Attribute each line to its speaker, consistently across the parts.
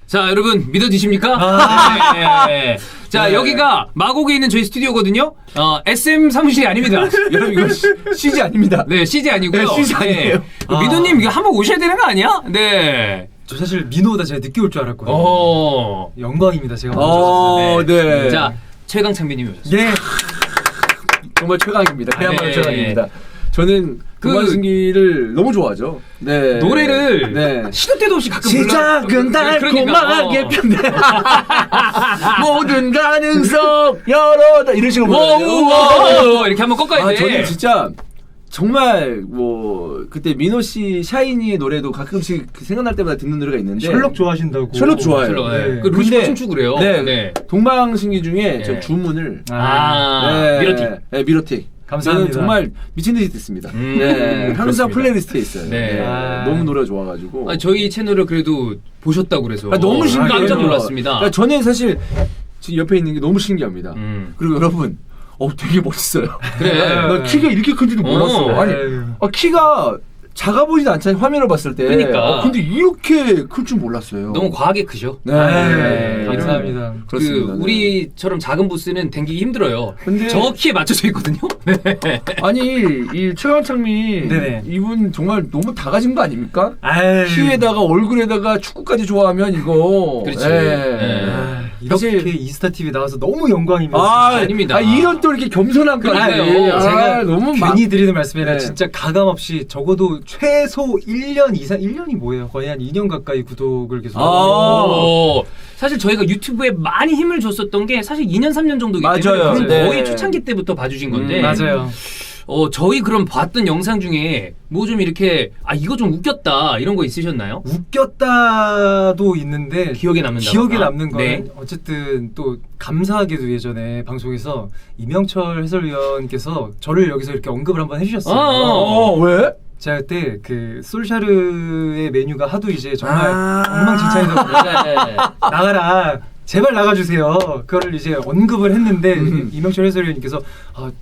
Speaker 1: 자, 여러분 믿어지십니까? 네. 자,
Speaker 2: 네.
Speaker 1: 여기가 마곡에 있는 저희 스튜디오거든요. SM 사무실이 아닙니다.
Speaker 2: 여러분 이거 CG 아닙니다.
Speaker 1: 네, CG 아니고요.
Speaker 2: 네, CG 아니에요.
Speaker 1: 민호님 이거 한번 오셔야 되는 거 아니야? 네.
Speaker 3: 저 사실 민호보다 제가 늦게 올 줄 알았거든요. 영광입니다. 제가 먼저 왔어요.
Speaker 2: 네.
Speaker 1: 자, 최강창빈님이 오셨어요.
Speaker 3: 예.
Speaker 2: 정말 최강입니다. 그야말로
Speaker 1: 네.
Speaker 2: 최강입니다. 저는
Speaker 1: 그-
Speaker 2: 동방신기를 너무 좋아하죠. 네.
Speaker 1: 노래를
Speaker 2: 네.
Speaker 1: 시도 때도 없이 가끔
Speaker 2: 시작은 달콤하게 편데 모든 가능성 열어다 이런 식으로
Speaker 1: 워 이렇게 한번 꺾어야 돼.
Speaker 2: 저는 진짜 정말 뭐 그때 민호 씨 샤이니의 노래도 가끔씩 생각날 때마다 듣는 노래가 있는데
Speaker 3: 셜록 좋아하신다고.
Speaker 2: 셜록 좋아해요.
Speaker 1: 셜록, 네.
Speaker 3: 네.
Speaker 1: 그 루시퍼
Speaker 2: 근데-
Speaker 1: 춤추고 그래요.
Speaker 2: 네. 동방신기 중에
Speaker 1: 네.
Speaker 2: 저 주문을
Speaker 1: 미러틱.
Speaker 2: 네, 미러틱.
Speaker 3: 감사합니다.
Speaker 2: 저는 정말 미친 듯이 듣습니다. 네, 항상
Speaker 1: 그렇습니다.
Speaker 2: 플레이리스트에 있어요.
Speaker 1: 네.
Speaker 2: 네.
Speaker 3: 아.
Speaker 2: 너무 노래가 좋아가지고.
Speaker 1: 저희 채널을 그래도 보셨다고 그래서
Speaker 2: 너무 신기해요.
Speaker 1: 깜짝 놀랐습니다.
Speaker 2: 그러니까 저는 사실 지금 옆에 있는 게 너무 신기합니다. 그리고 여러분, 되게 멋있어요.
Speaker 1: 그래.
Speaker 2: 나 키가 이렇게 큰지도 몰랐어. 아니, 키가 작아 보이지도 않잖아요. 화면을 봤을 때.
Speaker 1: 그러니까.
Speaker 2: 근데 이렇게 클 줄 몰랐어요.
Speaker 1: 너무 과하게 크죠.
Speaker 2: 네.
Speaker 3: 감사합니다.
Speaker 2: 그렇습니다. 네.
Speaker 1: 우리처럼 작은 부스는 댕기기 힘들어요.
Speaker 2: 근데-
Speaker 1: 저 키에 맞춰져 있거든요. 네.
Speaker 2: 아니, 이 최강창민
Speaker 3: 네네.
Speaker 2: 이분 정말 너무 다 가진 거 아닙니까?
Speaker 3: 아유.
Speaker 2: 키에다가 얼굴에다가 축구까지 좋아하면 이거.
Speaker 1: 그렇지.
Speaker 2: 네.
Speaker 1: 네.
Speaker 3: 이렇게
Speaker 2: 사실-
Speaker 3: 이스타 TV 나와서 너무 영광입니다.
Speaker 1: 아닙니다.
Speaker 2: 이런 또 이렇게 겸손한
Speaker 1: 그러니까요.
Speaker 3: 제가
Speaker 2: 너무
Speaker 3: 괜히 드리는 말씀이 아니라
Speaker 2: 네.
Speaker 3: 진짜 가감 없이 적어도 최소 1년 이상 1년이 뭐예요? 거의 한 2년 가까이 구독을 계속
Speaker 1: 사실 저희가 유튜브에 많이 힘을 줬었던 게 사실 2년 3년 정도기 때문에
Speaker 2: 맞아요.
Speaker 1: 그건
Speaker 2: 네.
Speaker 1: 거의 초창기 때부터 봐주신 건데
Speaker 3: 맞아요.
Speaker 1: 저희 그럼 봤던 영상 중에 뭐 좀 이렇게 이거 좀 웃겼다 이런 거 있으셨나요?
Speaker 3: 웃겼다도 있는데
Speaker 1: 기억에 남는다.
Speaker 3: 기억에 남는 거는
Speaker 1: 네.
Speaker 3: 어쨌든 또 감사하게도 예전에 방송에서 이명철 해설위원께서 저를 여기서 이렇게 언급을 한번 해주셨어요.
Speaker 2: 왜?
Speaker 3: 제가 그때 그 솔샤르의 메뉴가 하도 이제 정말 엉망진창해서
Speaker 1: 네.
Speaker 3: 나가라 제발 나가주세요. 그거를 이제 언급을 했는데 이명철 해설위원님께서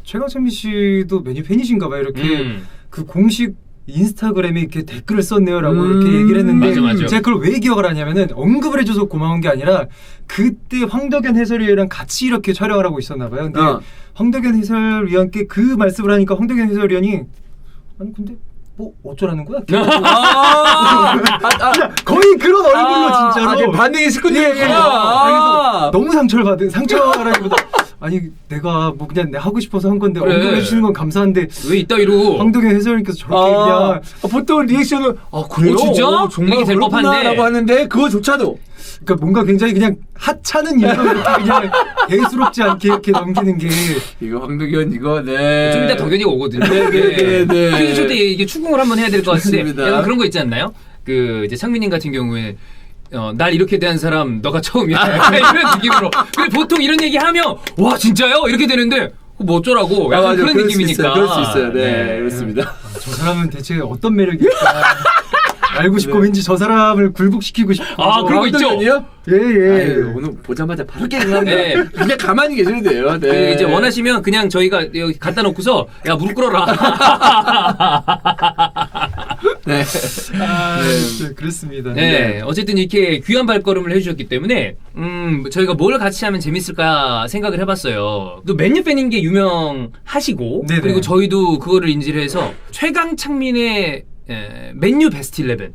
Speaker 3: 최강창민 씨도 메뉴 팬이신가봐요. 이렇게 그 공식 인스타그램에 이렇게 댓글을 썼네요라고 이렇게 얘기를 했는데
Speaker 1: 맞아.
Speaker 3: 제가 그걸 왜 기억을 하냐면은 언급을 해줘서 고마운 게 아니라 그때 황덕현 해설위원이랑 같이 이렇게 촬영을 하고 있었나봐요. 근데 황덕현 해설위원께 그 말씀을 하니까 황덕현 해설위원이 아니 근데 뭐 어쩌라는 거야? 거의 그런 얼굴로 진짜로
Speaker 2: 반응이 시큰둥
Speaker 3: 예.
Speaker 2: 했구나.
Speaker 3: 너무 상처라기보다 아니 내가 뭐 그냥 내가 하고 싶어서 한 건데
Speaker 1: 그래.
Speaker 3: 언급해 주시는 건 감사한데
Speaker 1: 왜 이따위로
Speaker 3: 황동현 해설님께서 저렇게 그냥
Speaker 2: 보통 리액션은 그래요?
Speaker 1: 진짜?
Speaker 2: 정말
Speaker 1: 이게 될 법한데.
Speaker 2: 그렇구나라고 하는데 그거조차도
Speaker 3: 그러니까 뭔가 굉장히 그냥 하찮은 일로 이렇게 그냥 대수롭지 않게 이렇게 넘기는 게
Speaker 2: 이거 황덕현 이거 네.
Speaker 1: 좀 이따 덕현이가 오거든요.
Speaker 2: 네.
Speaker 1: 퀴즈쇼 때 이게 추궁을 한번 해야 될 것 같은데
Speaker 2: 좋습니다.
Speaker 1: 약간 그런 거 있지 않나요? 그 이제 창민님 같은 경우에 날 이렇게 대한 사람 너가 처음이야. 약간 이런 느낌으로. 근데 보통 이런 얘기 하면 와 진짜요? 이렇게 되는데 뭐 어쩌라고 약간
Speaker 2: 맞아.
Speaker 1: 그런
Speaker 2: 그럴 수
Speaker 1: 느낌이니까.
Speaker 2: 있어요. 그럴 수 있어요. 네, 그렇습니다.
Speaker 3: 저 사람은 대체 어떤 매력일까 알고 싶고 왠지 저 사람을 굴복시키고 싶고
Speaker 1: 그런 거 있죠?
Speaker 2: 황덕현이요?
Speaker 3: 예예
Speaker 2: 오늘 보자마자 바로 깨는합니다.
Speaker 1: 네.
Speaker 2: 그냥 가만히 계셔도 돼요. 네.
Speaker 1: 그 이제 원하시면 그냥 저희가 여기 갖다 놓고서 야 무릎 꿇어라.
Speaker 2: 네.
Speaker 3: 네, 그렇습니다.
Speaker 1: 네, 어쨌든 이렇게 귀한 발걸음을 해주셨기 때문에 저희가 뭘 같이 하면 재밌을까 생각을 해봤어요. 또 맨유 팬인 게 유명하시고
Speaker 3: 네네.
Speaker 1: 그리고 저희도 그거를 인지를 해서 최강창민의 맨유 베스트 11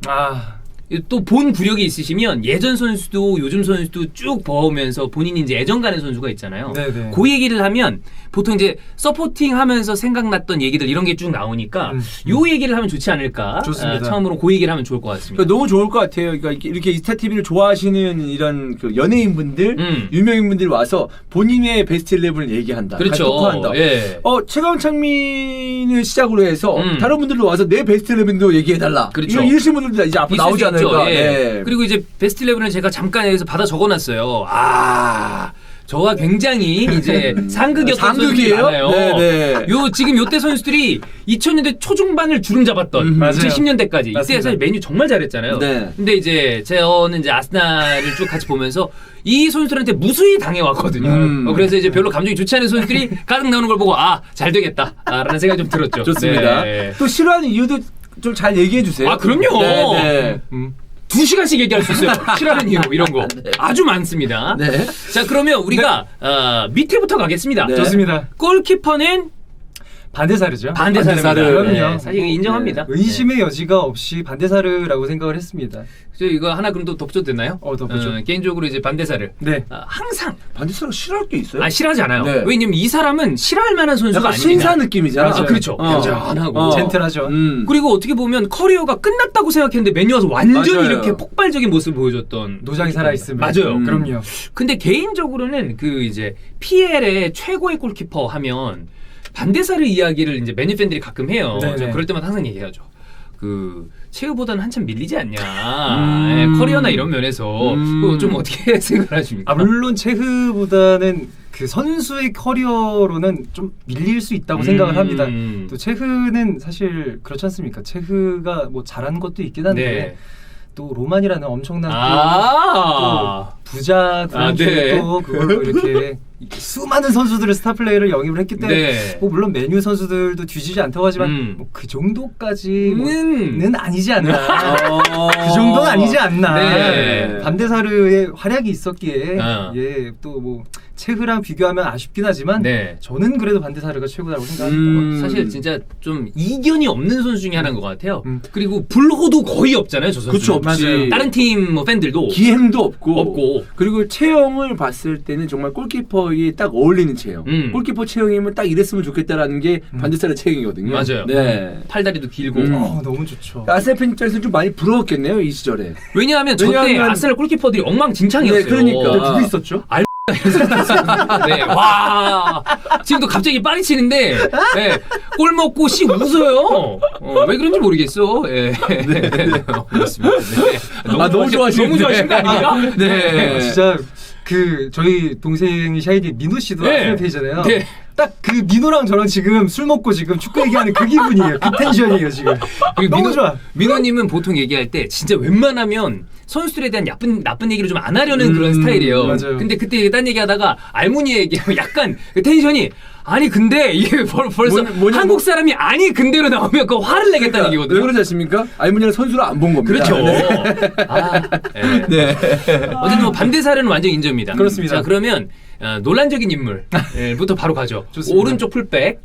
Speaker 1: 또 본 구력이 있으시면 예전 선수도 요즘 선수도 쭉 봐오면서 본인이 이제 애정 가는 선수가 있잖아요.
Speaker 3: 네네.
Speaker 1: 그 얘기를 하면 보통 이제 서포팅 하면서 생각났던 얘기들 이런 게 쭉 나오니까 요 얘기를 하면 좋지 않을까.
Speaker 3: 좋습니다.
Speaker 1: 처음으로 그 얘기를 하면 좋을 것 같습니다.
Speaker 2: 그러니까 너무 좋을 것 같아요. 그러니까 이렇게 이스타 TV를 좋아하시는 이런 그 연예인분들, 유명인분들 와서 본인의 베스트 11을 얘기한다.
Speaker 1: 그렇죠.
Speaker 2: 토크한다.
Speaker 1: 예.
Speaker 2: 최강창민을 시작으로 해서 다른 분들도 와서 내 베스트 11도 얘기해달라.
Speaker 1: 그렇죠.
Speaker 2: 이러신 분들도 이제 앞으로 나오지 않을까.
Speaker 1: 예.
Speaker 2: 네.
Speaker 1: 그리고 이제 베스트 11을 제가 잠깐 여기서 받아 적어놨어요. 저와 굉장히 이제 상극이었던 선수들이
Speaker 2: 상극이에요?
Speaker 1: 많아요.
Speaker 2: 네네.
Speaker 1: 지금 요때 선수들이 2000년대 초중반을 주름 잡았던
Speaker 3: 맞아요.
Speaker 1: 2010년대까지 이때
Speaker 3: 맞습니다.
Speaker 1: 사실 메뉴 정말 잘했잖아요.
Speaker 2: 네.
Speaker 1: 근데 이제 저는 이제 아스날을 쭉 같이 보면서 이 선수들한테 무수히 당해왔거든요. 그래서 이제 별로 감정이 좋지 않은 선수들이 가득 나오는 걸 보고 잘 되겠다라는 생각이 좀 들었죠.
Speaker 2: 좋습니다.
Speaker 1: 네.
Speaker 2: 또 싫어하는 이유도 좀 잘 얘기해 주세요.
Speaker 1: 그럼요.
Speaker 2: 네.
Speaker 1: 2시간씩 얘기할 수 있어요. 싫어하는 이유 이런 거 아주 많습니다.
Speaker 2: 네.
Speaker 1: 자 그러면 우리가 밑에부터 가겠습니다.
Speaker 2: 네.
Speaker 3: 좋습니다.
Speaker 1: 골키퍼는
Speaker 3: 반데사르죠.
Speaker 1: 반데사르입니다.
Speaker 2: 반데사르.
Speaker 3: 그럼요.
Speaker 1: 네, 사실 이거 인정합니다.
Speaker 3: 의심의 여지가 없이 반데사르라고 생각을 했습니다.
Speaker 1: 저 이거 하나 그럼 또 덧붙여도 되나요?
Speaker 3: 덧붙여.
Speaker 1: 개인적으로 이제 반데사르
Speaker 3: 네.
Speaker 1: 항상
Speaker 2: 반대사람 싫어할 게 있어요?
Speaker 1: 싫어하지 않아요.
Speaker 2: 네.
Speaker 1: 왜냐면 이 사람은 싫어할 만한 선수가
Speaker 2: 약간
Speaker 1: 아닙니다.
Speaker 2: 신사 느낌이잖아.
Speaker 3: 맞아요.
Speaker 1: 그렇죠. 얌전하고
Speaker 3: 젠틀하죠.
Speaker 1: 그리고 어떻게 보면 커리어가 끝났다고 생각했는데 맨유 와서 완전
Speaker 2: 맞아요.
Speaker 1: 이렇게 폭발적인 모습을 보여줬던
Speaker 3: 노장이 살아있으면.
Speaker 1: 맞아요.
Speaker 3: 그럼요.
Speaker 1: 근데 개인적으로는 그 이제 PL의 최고의 골키퍼 하면 반데사르 이야기를 이제 맨유 팬들이 가끔 해요.
Speaker 3: 네네.
Speaker 1: 저 그럴 때마다 항상 얘기하죠. 그 최후보다는 한참 밀리지 않냐. 예, 커리어나 이런 면에서 그거 좀 어떻게 생각하십니까?
Speaker 3: 물론 체흐보다는 그 선수의 커리어로는 좀 밀릴 수 있다고 생각을 합니다. 또 체흐는 사실 그렇지 않습니까? 체흐가 뭐 잘한 것도 있긴 한데
Speaker 1: 네.
Speaker 3: 또 로만이라는 엄청난 또 부자 그런
Speaker 1: 네.
Speaker 3: 쪽에 또 그걸로 이렇게 수많은 선수들을 스타 플레이를 영입을 했기 때문에
Speaker 1: 네.
Speaker 3: 뭐 물론 메뉴 선수들도 뒤지지 않다고 하지만 뭐 그 정도까지는 아니지 않나. 그 정도는 아니지 않나.
Speaker 1: 네.
Speaker 3: 반데사르의 활약이 있었기에
Speaker 1: 예,
Speaker 3: 또 뭐 체흐랑 비교하면 아쉽긴 하지만
Speaker 1: 네.
Speaker 3: 저는 그래도 반데사르가 최고라고 생각합니다.
Speaker 1: 사실 진짜 좀 이견이 없는 선수 중에 하나인 것 같아요. 그리고 불호도 거의 없잖아요, 저 선수.
Speaker 2: 그렇죠, 없지.
Speaker 3: 맞아요.
Speaker 1: 다른 팀 뭐 팬들도
Speaker 2: 기행도 없고.
Speaker 1: 없고.
Speaker 2: 그리고 체형을 봤을 때는 정말 골키퍼에 딱 어울리는 체형. 골키퍼 체형이면 딱 이랬으면 좋겠다라는 게 반데사르 체형이거든요.
Speaker 1: 맞아요.
Speaker 2: 네.
Speaker 1: 팔다리도 길고.
Speaker 3: 너무 좋죠.
Speaker 2: 아스날 팬 입장에서 좀 많이 부러웠겠네요, 이 시절에.
Speaker 1: 왜냐하면 저때 아스날 골키퍼들이 엉망진창이었어요.
Speaker 2: 네, 그러니까.
Speaker 3: 근데 누구 있었죠?
Speaker 1: 네, 와 지금도 갑자기 빠리 치는데 네, 골 먹고 씩 웃어요. 왜 그런지 모르겠어. 예. 네. 그렇습니다. 네.
Speaker 2: 너무 좋아하시는데.
Speaker 1: 너무 좋아하시는 거 아닙니까? 네.
Speaker 3: 진짜 그 저희 동생이 샤이니 민호 씨도
Speaker 1: 네.
Speaker 3: 아스날 팬이잖아요.
Speaker 1: 네.
Speaker 3: 딱 그 민호랑 저랑 지금 술 먹고 지금 축구 얘기하는 그 기분이에요. 그 텐션이에요 지금. 너무 좋아.
Speaker 1: 민호님은 보통 얘기할 때 진짜 웬만하면 선수들에 대한 나쁜 얘기를 좀 안 하려는 그런 스타일이에요.
Speaker 3: 맞아요.
Speaker 1: 근데 그때 딴 얘기하다가 알무니 얘기하면 약간 그 텐션이 아니 근데 이게 벌써 한국 사람이 아니 근데로 나오면 그 화를 내겠다는 얘기거든요.
Speaker 2: 왜 그러지 않습니까? 알무니는 선수를 안 본 겁니다.
Speaker 1: 그렇죠.
Speaker 2: 네.
Speaker 1: 네. 어쨌든 뭐 반대사례는 완전 인정입니다.
Speaker 3: 그렇습니다.
Speaker 1: 자 그러면 논란적인 인물부터 바로 가죠.
Speaker 3: 좋습니다.
Speaker 1: 오른쪽 풀백.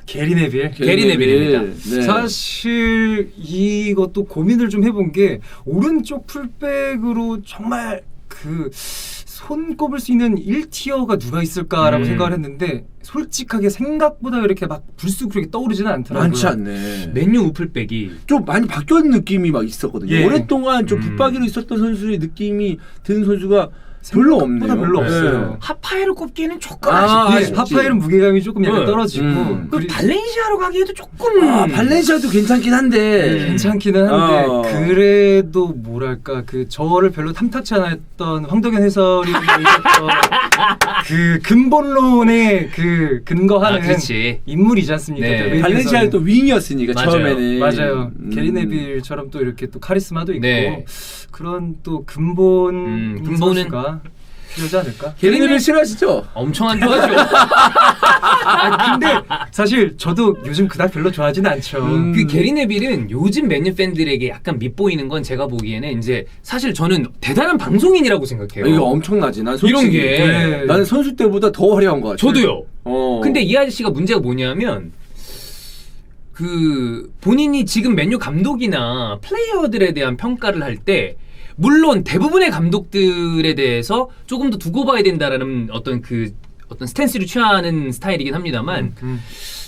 Speaker 3: 게리 네빌.
Speaker 1: 게리 네빌입니다.
Speaker 2: 네.
Speaker 3: 사실 이것도 고민을 좀 해본 게 오른쪽 풀백으로 정말 그 손꼽을 수 있는 1티어가 누가 있을까라고 생각을 했는데 솔직하게 생각보다 이렇게 막 불쑥 그렇게 떠오르지는 않더라고요.
Speaker 2: 많지 않네.
Speaker 1: 맨유 우풀백이
Speaker 2: 좀 많이 바뀌었는 느낌이 막 있었거든요.
Speaker 3: 예.
Speaker 2: 오랫동안 좀 붙박이로 있었던 선수의 느낌이 드는 선수가 별로 없네요.
Speaker 3: 생각보다 별로 없어요.
Speaker 1: 하파에로 꼽기에는 조금
Speaker 3: 예, 파파일은 무게감이 조금 약간 떨어지고
Speaker 1: 그 발렌시아로 가기에도 조금
Speaker 2: 발렌시아도 괜찮긴 한데
Speaker 3: 괜찮기는 한데 그래도 뭐랄까 그 저를 별로 탐탁치 않았던 황덕현 해설이 얘기했던 그 근본론에 그 근거하는 인물이지 않습니까?
Speaker 1: 네.
Speaker 2: 발렌시아는 또 윙이었으니까
Speaker 1: 맞아요.
Speaker 2: 처음에는
Speaker 3: 맞아요. 게리 네빌처럼 또 이렇게 또 카리스마도 있고
Speaker 1: 네.
Speaker 3: 그런 또 근본인 선수가 필요하지 않을까?
Speaker 2: 게리 네빌 싫어하시죠?
Speaker 1: 엄청 안 좋아하죠.
Speaker 3: 근데 사실 저도 요즘 그닥 별로 좋아하지는 않죠.
Speaker 1: 그 게리 네빌은 요즘 맨유 팬들에게 약간 밉보이는 건 제가 보기에는 이제 사실 저는 대단한 방송인이라고 생각해요.
Speaker 2: 이거 엄청나지. 난 솔직히
Speaker 1: 이런 게
Speaker 2: 나는 선수 때보다 더 화려한 것 같아요.
Speaker 1: 저도요. 근데 이 아저씨가 문제가 뭐냐면 그 본인이 지금 맨유 감독이나 플레이어들에 대한 평가를 할 때 물론 대부분의 감독들에 대해서 조금 더 두고 봐야 된다라는 어떤 스탠스를 취하는 스타일이긴 합니다만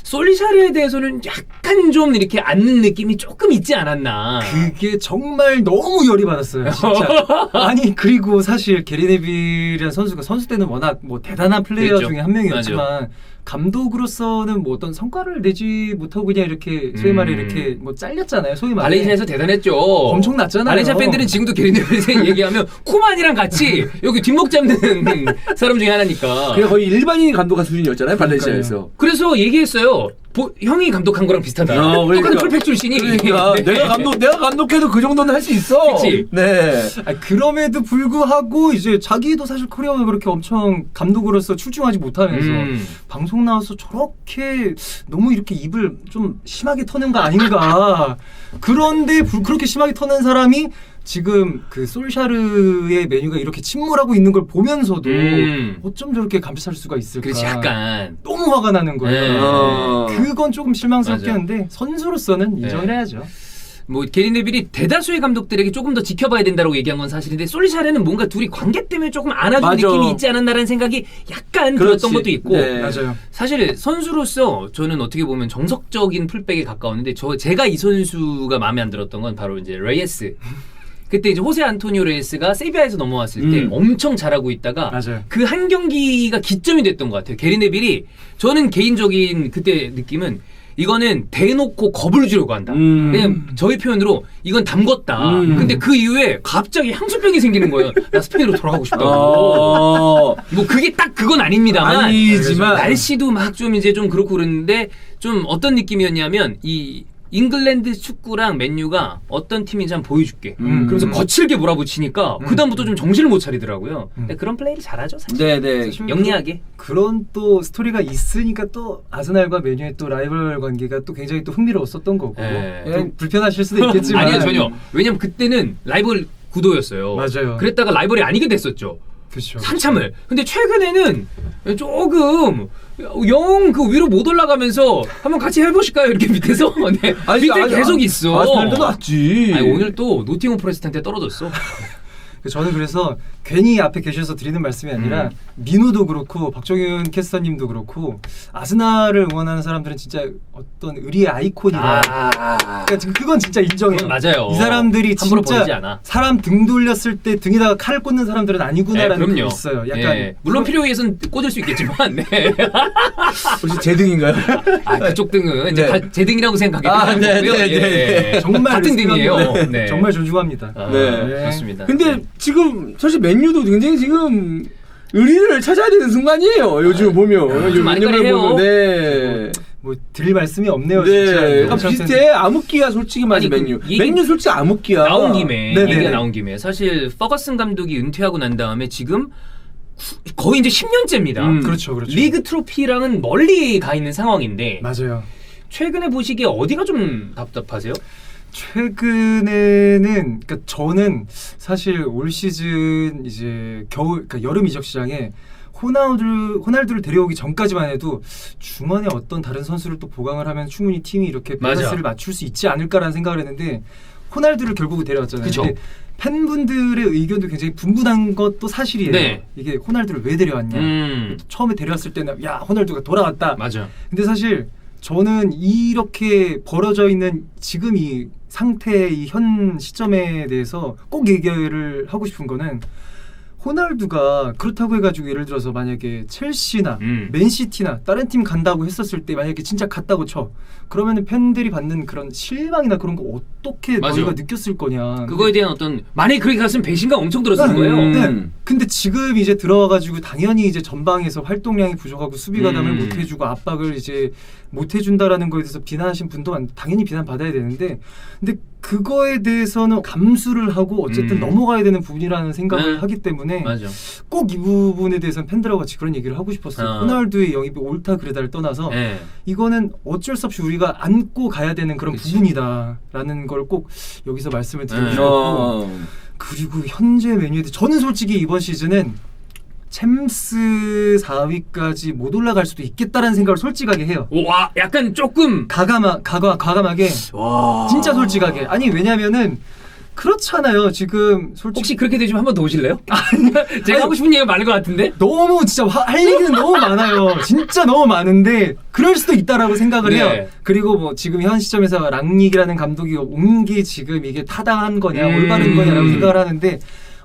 Speaker 1: 솔리샤르에 대해서는 약간 좀 이렇게 앉는 느낌이 조금 있지 않았나.
Speaker 3: 그게 정말 너무 열이 받았어요, 진짜. 아니 그리고 사실 게리 네빌이라는 선수가 선수 때는 워낙 뭐 대단한 플레이어
Speaker 1: 그랬죠.
Speaker 3: 중에 한 명이었지만
Speaker 1: 맞아.
Speaker 3: 감독으로서는 뭐 어떤 성과를 내지 못하고 그냥 이렇게 소위 말해 이렇게 뭐 잘렸잖아요. 소위 말해.
Speaker 1: 발렌시아에서 대단했죠.
Speaker 3: 엄청났잖아요.
Speaker 1: 발렌시아 팬들은 지금도 게리 네빌 얘기하면 쿠만이랑 같이 여기 뒷목 잡는 사람 중에 하나니까.
Speaker 2: 그게 거의 일반인 감독한 수준이었잖아요, 발렌시아에서.
Speaker 1: 그래서 얘기했어요. 형이 감독한 거랑 비슷하다.
Speaker 2: 그러니까.
Speaker 1: 똑같은 풀팩 출신이.
Speaker 2: 그러니까
Speaker 1: 네.
Speaker 2: 내가 감독해도 그 정도는 할 수 있어.
Speaker 1: 그치?
Speaker 2: 네.
Speaker 3: 그럼에도 불구하고 이제 자기도 사실 커리어가 그렇게 엄청 감독으로서 출중하지 못하면서 방송 나와서 저렇게 너무 이렇게 입을 좀 심하게 터는 거 아닌가. 그런데 그렇게 심하게 터는 사람이 지금 그 솔샤르의 메뉴가 이렇게 침몰하고 있는 걸 보면서도 어쩜 저렇게 감쌀 수가 있을까?
Speaker 1: 그렇지, 약간
Speaker 3: 너무 화가 나는 거예요.
Speaker 1: 네.
Speaker 3: 그건 조금 실망스럽긴
Speaker 1: 맞아.
Speaker 3: 한데 선수로서는 인정을
Speaker 1: 네.
Speaker 3: 해야죠.
Speaker 1: 뭐 게리 네빌이 대다수의 감독들에게 조금 더 지켜봐야 된다고 얘기한 건 사실인데 솔샤르는 뭔가 둘이 관계 때문에 조금 안아준
Speaker 2: 맞아.
Speaker 1: 느낌이 있지 않았나라는 생각이 약간
Speaker 2: 그렇지.
Speaker 1: 들었던 것도 있고
Speaker 2: 네.
Speaker 3: 맞아요.
Speaker 1: 사실 선수로서 저는 어떻게 보면 정석적인 풀백에 가까웠는데 제가 이 선수가 마음에 안 들었던 건 바로 이제 레이스. 그때 이제 호세 안토니오 레이스가 세비야에서 넘어왔을 때 엄청 잘하고 있다가
Speaker 3: 맞아요.
Speaker 1: 그 한 경기가 기점이 됐던 것 같아요. 게리 네빌이 저는 개인적인 그때 느낌은 이거는 대놓고 겁을 주려고 한다. 그냥 저희 표현으로 이건 담궜다. 근데 그 이후에 갑자기 향수병이 생기는 거예요. 나 스페인으로 돌아가고 싶다고. 뭐 그게 딱 그건 아닙니다만
Speaker 2: 아니지만
Speaker 1: 날씨도 막 좀 이제 좀 그렇고 그랬는데 좀 어떤 느낌이었냐면 이 잉글랜드 축구랑 맨유가 어떤 팀인지 한번 보여줄게. 그래서 거칠게 몰아붙이니까 그다음부터 좀 정신을 못 차리더라고요. 근데 그런 플레이를 잘하죠, 사실.
Speaker 2: 네네.
Speaker 1: 영리하게.
Speaker 3: 그런 또 스토리가 있으니까 또 아스날과 메뉴의 또 라이벌 관계가 또 굉장히 또 흥미로웠었던 거고
Speaker 1: 네.
Speaker 3: 또 불편하실 수도 있겠지만
Speaker 1: 아니요, 전혀. 왜냐면 그때는 라이벌 구도였어요.
Speaker 3: 맞아요.
Speaker 1: 그랬다가 라이벌이 아니게 됐었죠.
Speaker 3: 그렇죠.
Speaker 1: 한참을. 근데 최근에는 조금 영 그 위로 못 올라가면서 한번 같이 해보실까요? 이렇게 밑에서 네. 밑에 계속 있어.
Speaker 2: 아스날도 낫지.
Speaker 1: 아니, 오늘 또 노팅엄 포레스트한테 떨어졌어.
Speaker 3: 저는 그래서 괜히 앞에 계셔서 드리는 말씀이 아니라 민우도 그렇고 박정윤 캐스터님도 그렇고 아스날을 응원하는 사람들은 진짜 어떤 의리의 아이콘이다. 그러니까 지금 그건 진짜 인정해요.
Speaker 1: 그건 맞아요.
Speaker 3: 이 사람들이
Speaker 1: 함부로
Speaker 3: 진짜
Speaker 1: 버리지 않아.
Speaker 3: 사람 등 돌렸을 때 등에다가 칼을 꽂는 사람들은 아니구나라는 게
Speaker 1: 그럼요.
Speaker 3: 있어요. 약간
Speaker 1: 예. 물론 필요에 의해서는 꽂을 수 있겠지만 네.
Speaker 2: 혹시 제 등인가요?
Speaker 1: 아, 그쪽 등은 이제
Speaker 2: 네.
Speaker 1: 다 제 등이라고 생각하기
Speaker 2: 아,
Speaker 1: 때문에
Speaker 2: 네, 네, 네, 네.
Speaker 3: 정말
Speaker 1: 같은 등이에요.
Speaker 3: 리스펙합니다.
Speaker 1: 네.
Speaker 3: 정말 존중합니다.
Speaker 1: 아,
Speaker 2: 네.
Speaker 1: 그렇습니다.
Speaker 2: 근데
Speaker 1: 네.
Speaker 2: 지금 사실 맨유도 굉장히 지금 의리를 찾아야 되는 순간이에요. 요즘 보면 요즘
Speaker 1: 많이
Speaker 2: 맨유를
Speaker 1: 그래요.
Speaker 2: 보면 네.
Speaker 3: 뭐 드릴 말씀이 없네요.
Speaker 2: 네,
Speaker 3: 진짜.
Speaker 2: 약간 비슷해. 암흑기야 솔직히 말해
Speaker 1: 아니, 그
Speaker 2: 맨유.
Speaker 1: 얘기
Speaker 2: 맨유 솔직히 암흑기야.
Speaker 1: 나온 김에
Speaker 3: 네네네.
Speaker 1: 얘기가 나온 김에 사실 퍼거슨 감독이 은퇴하고 난 다음에 지금 거의 이제 10년째입니다.
Speaker 3: 그렇죠, 그렇죠.
Speaker 1: 리그 트로피랑은 멀리 가 있는 상황인데
Speaker 3: 맞아요.
Speaker 1: 최근에 보시기에 어디가 좀 답답하세요?
Speaker 3: 최근에는 그러니까 저는 사실 올 시즌 이제 겨울 그러니까 여름 이적 시장에 호날두를 데려오기 전까지만 해도 중원에 어떤 다른 선수를 또 보강을 하면 충분히 팀이 이렇게 밸런스를 맞출 수 있지 않을까라는 생각을 했는데 호날두를 결국은 데려왔잖아요.
Speaker 1: 그쵸.
Speaker 3: 근데 팬분들의 의견도 굉장히 분분한 것도 사실이에요.
Speaker 1: 네.
Speaker 3: 이게 호날두를 왜 데려왔냐. 처음에 데려왔을 때는 야 호날두가 돌아왔다.
Speaker 1: 맞아.
Speaker 3: 근데 사실 저는 이렇게 벌어져 있는 지금 이 상태의 이 현 시점에 대해서 꼭 얘기를 하고 싶은 거는 호날두가 그렇다고 해가지고 예를 들어서 만약에 첼시나 맨시티나 다른 팀 간다고 했었을 때 만약에 진짜 갔다고 쳐 그러면은 팬들이 받는 그런 실망이나 그런 거 어떻게
Speaker 1: 맞아.
Speaker 3: 너희가 느꼈을 거냐.
Speaker 1: 그거에 대한 어떤 만약에 그렇게 갔으면 배신감 엄청 들었을 거예요.
Speaker 3: 네. 근데 지금 이제 들어와가지고 당연히 이제 전방에서 활동량이 부족하고 수비 가담을 못 해주고 압박을 이제 못 해준다라는 거에 대해서 비난하신 분도 당연히 비난 받아야 되는데, 근데 그거에 대해서는 감수를 하고 어쨌든 넘어가야 되는 부분이라는 생각을 하기 때문에
Speaker 1: 맞아.
Speaker 3: 꼭 이 부분에 대해서는 팬들하고 같이 그런 얘기를 하고 싶었어요. 호날두의 영입이 옳다 그르다를 떠나서
Speaker 1: 네.
Speaker 3: 이거는 어쩔 수 없이 우리가 안고 가야 되는 그런
Speaker 1: 그치.
Speaker 3: 부분이다라는 걸 꼭 여기서 말씀을 드리고 싶고, 그리고 현재 메뉴에 대해 저는 솔직히 이번 시즌은 챔스 4위까지 못 올라갈 수도 있겠다라는 생각을 솔직하게 해요.
Speaker 1: 와, 약간 조금
Speaker 3: 과감하게
Speaker 1: 와.
Speaker 3: 진짜 솔직하게. 아니 왜냐면은 그렇잖아요. 지금 솔직히
Speaker 1: 혹시 그렇게 되시면 한 번 더 오실래요? 제가 하고 싶은 얘기가 많을 것 같은데.
Speaker 3: 너무 진짜 할 얘기는 너무 많아요. 진짜 너무 많은데 그럴 수도 있다라고 생각을
Speaker 1: 네.
Speaker 3: 해요. 그리고 뭐 지금 현 시점에서 랑닉이라는 감독이 온 게 지금 이게 타당한 거냐 올바른 거냐라고 생각을 하는데,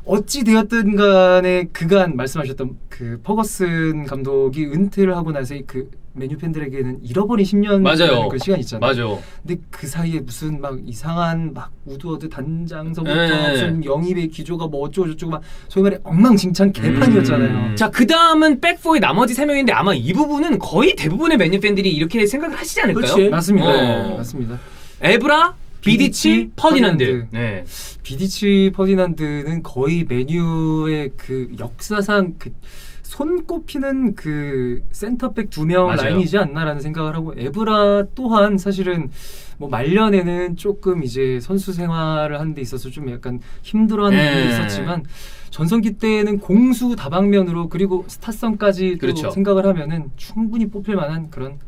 Speaker 3: 어찌 되었든 간에 그간 말씀하셨던 그 퍼거슨 감독이 은퇴를 하고 나서 그 메뉴 팬들에게는 잃어버린 10년
Speaker 1: 맞아요.
Speaker 3: 그 시간 있잖아요.
Speaker 1: 맞아.
Speaker 3: 근데 그 사이에 무슨 막 이상한 막 우드워드 단장서부터
Speaker 1: 네.
Speaker 3: 무슨 영입의 기조가 뭐 어쩌고 저쩌고 막 소위 말해 엉망진창 개판이었잖아요.
Speaker 1: 자, 그 다음은 백포의 나머지 3명인데 아마 이 부분은 거의 대부분의 맨유 팬들이 이렇게 생각을 하시지 않을까요?
Speaker 2: 그렇지.
Speaker 3: 맞습니다. 맞습니다.
Speaker 1: 에브라, 비디치, 퍼디난드.
Speaker 3: 퍼디난드.
Speaker 1: 네.
Speaker 3: 비디치 퍼디난드는 거의 메뉴의 그 역사상 그 손꼽히는 그 센터백 2명
Speaker 1: 맞아요.
Speaker 3: 라인이지 않나라는 생각을 하고 에브라 또한 사실은 뭐 말년에는 조금 이제 선수 생활을 하는 데 있어서 좀 약간 힘들어하는 부분이 있었지만 전성기 때는 공수 다방면으로 그리고 스타성까지
Speaker 1: 그렇죠.
Speaker 3: 또 생각을 하면은 충분히 뽑힐 만한 그런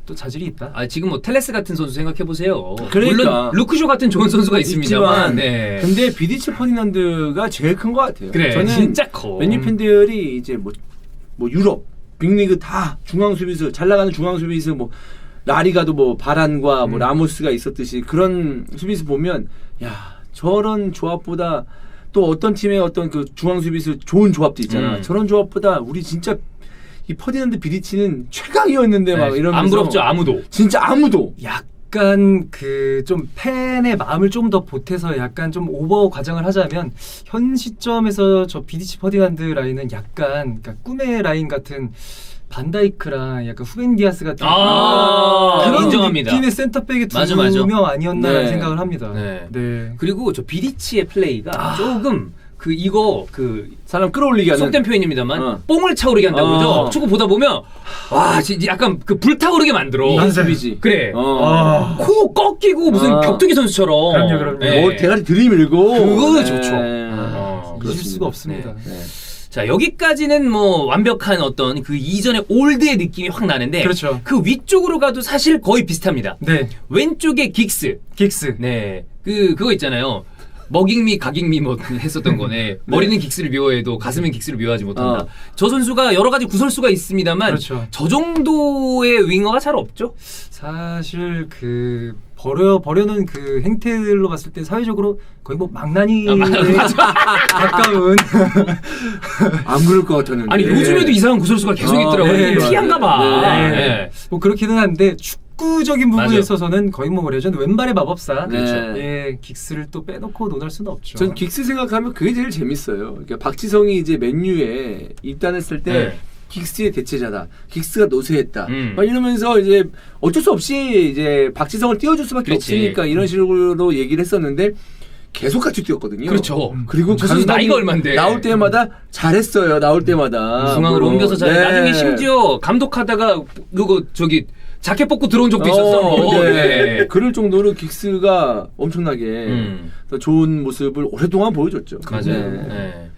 Speaker 3: 또 자질이 있다.
Speaker 1: 아, 지금 뭐 텔레스 같은 선수 생각해 보세요.
Speaker 2: 그러니까.
Speaker 1: 물론 루크쇼 같은 좋은 선수가 있습니다만.
Speaker 2: 있지만,
Speaker 1: 네.
Speaker 2: 근데 비디치 퍼디난드가 제일 큰 것 같아요.
Speaker 1: 그래,
Speaker 2: 저는
Speaker 1: 진짜 커.
Speaker 2: 맨유 팬들이 이제 뭐 유럽 빅리그 다 중앙 수비수 잘 나가는 중앙 수비수 뭐 라리가도 뭐 바란과 뭐 라모스가 있었듯이 그런 수비수 보면 야 저런 조합보다 또 어떤 팀의 어떤 그 중앙 수비수 좋은 조합도 있잖아. 저런 조합보다 우리 진짜 이 퍼디난드 비디치는 최강이었는데 막
Speaker 1: 네,
Speaker 2: 이러면서
Speaker 1: 안 부럽죠, 아무도.
Speaker 2: 진짜 아무도.
Speaker 3: 약간 그 좀 팬의 마음을 좀 더 보태서 약간 좀 오버 과장을 하자면 현 시점에서 저 비디치 퍼디난드 라인은 약간 그러니까 꿈의 라인 같은 반다이크랑 약간 후벤 디아스 같은 그런
Speaker 1: 인정합니다.
Speaker 3: 느낌의 센터백의
Speaker 1: 맞아, 맞아.
Speaker 3: 2명 아니었나라는
Speaker 2: 네.
Speaker 3: 생각을 합니다.
Speaker 1: 네.
Speaker 3: 네.
Speaker 1: 그리고 저 비디치의 플레이가 조금 그 이거 그
Speaker 2: 사람 끌어올리게 하는.
Speaker 1: 속된 표현입니다만
Speaker 2: 어.
Speaker 1: 뽕을 차오르게 한다고 그러죠.
Speaker 2: 어.
Speaker 1: 축구 보다 보면 와 진짜 약간 그 불타오르게 만들어.
Speaker 2: 이런 수비지.
Speaker 1: 그래.
Speaker 2: 어.
Speaker 1: 코 꺾이고 무슨
Speaker 2: 어.
Speaker 1: 격투기 선수처럼.
Speaker 3: 그럼요.
Speaker 1: 네.
Speaker 2: 뭐 대가리 들이밀고.
Speaker 1: 그거 좋죠.
Speaker 3: 잊을
Speaker 2: 그렇습니다.
Speaker 3: 수가 없습니다.
Speaker 2: 네.
Speaker 1: 자 여기까지는 뭐 완벽한 어떤 그 이전의 올드의 느낌이 확 나는데
Speaker 3: 그렇죠.
Speaker 1: 그 위쪽으로 가도 사실 거의 비슷합니다.
Speaker 3: 네.
Speaker 1: 왼쪽에 긱스.
Speaker 3: 긱스.
Speaker 1: 네. 그거 있잖아요. 먹잉미 각잉미 뭐 했었던 거네. 머리는 긱스를 미워해도 가슴은 긱스를 미워하지 못한다. 저 선수가 여러 가지 구설수가 있습니다만
Speaker 3: 그렇죠.
Speaker 1: 저 정도의 윙어가 잘 없죠.
Speaker 3: 사실 그 버려놓은 그 행태들로 봤을 때 사회적으로 거의 뭐 망나니에 가까운
Speaker 2: 안 그럴 것 같았는데.
Speaker 1: 아니 요즘에도 이상한 구설수가 계속 있더라고요.
Speaker 3: 네.
Speaker 1: 특이한가 봐.
Speaker 2: 네.
Speaker 1: 네.
Speaker 3: 뭐 그렇기는 한데 축구적인 부분에
Speaker 1: 맞아.
Speaker 3: 있어서는 거의 뭐 레전드 왼발의 마법사
Speaker 2: 그렇죠.
Speaker 3: 예, 긱스를 또 빼놓고 논할 수는 없죠.
Speaker 2: 전 긱스 생각하면 그게 제일 재밌어요. 그러니까 박지성이 이제 맨유에 입단했을 때
Speaker 1: 네.
Speaker 2: 긱스의 대체자다. 긱스가 노쇠했다.
Speaker 1: 음.
Speaker 2: 막 이러면서 이제 어쩔 수 없이 이제 박지성을 띄워줄 수밖에
Speaker 1: 그렇지.
Speaker 2: 없으니까 이런 식으로 얘기를 했었는데 계속 같이 뛰었거든요.
Speaker 1: 그렇죠.
Speaker 2: 그리고
Speaker 1: 저 선수
Speaker 2: 감독이
Speaker 1: 나이가 얼만데.
Speaker 2: 나올 때마다 잘했어요. 나올 때마다
Speaker 1: 중앙으로
Speaker 2: 물론.
Speaker 1: 옮겨서 잘해.
Speaker 2: 네.
Speaker 1: 나중에 심지어 감독하다가 그거 저기 자켓 벗고 들어온 적도 있었어.
Speaker 2: 네.
Speaker 1: 네.
Speaker 2: 그럴 정도로 긱스가 엄청나게 더 좋은 모습을 오랫동안 보여줬죠.
Speaker 1: 맞아요.
Speaker 2: 네.
Speaker 1: 네.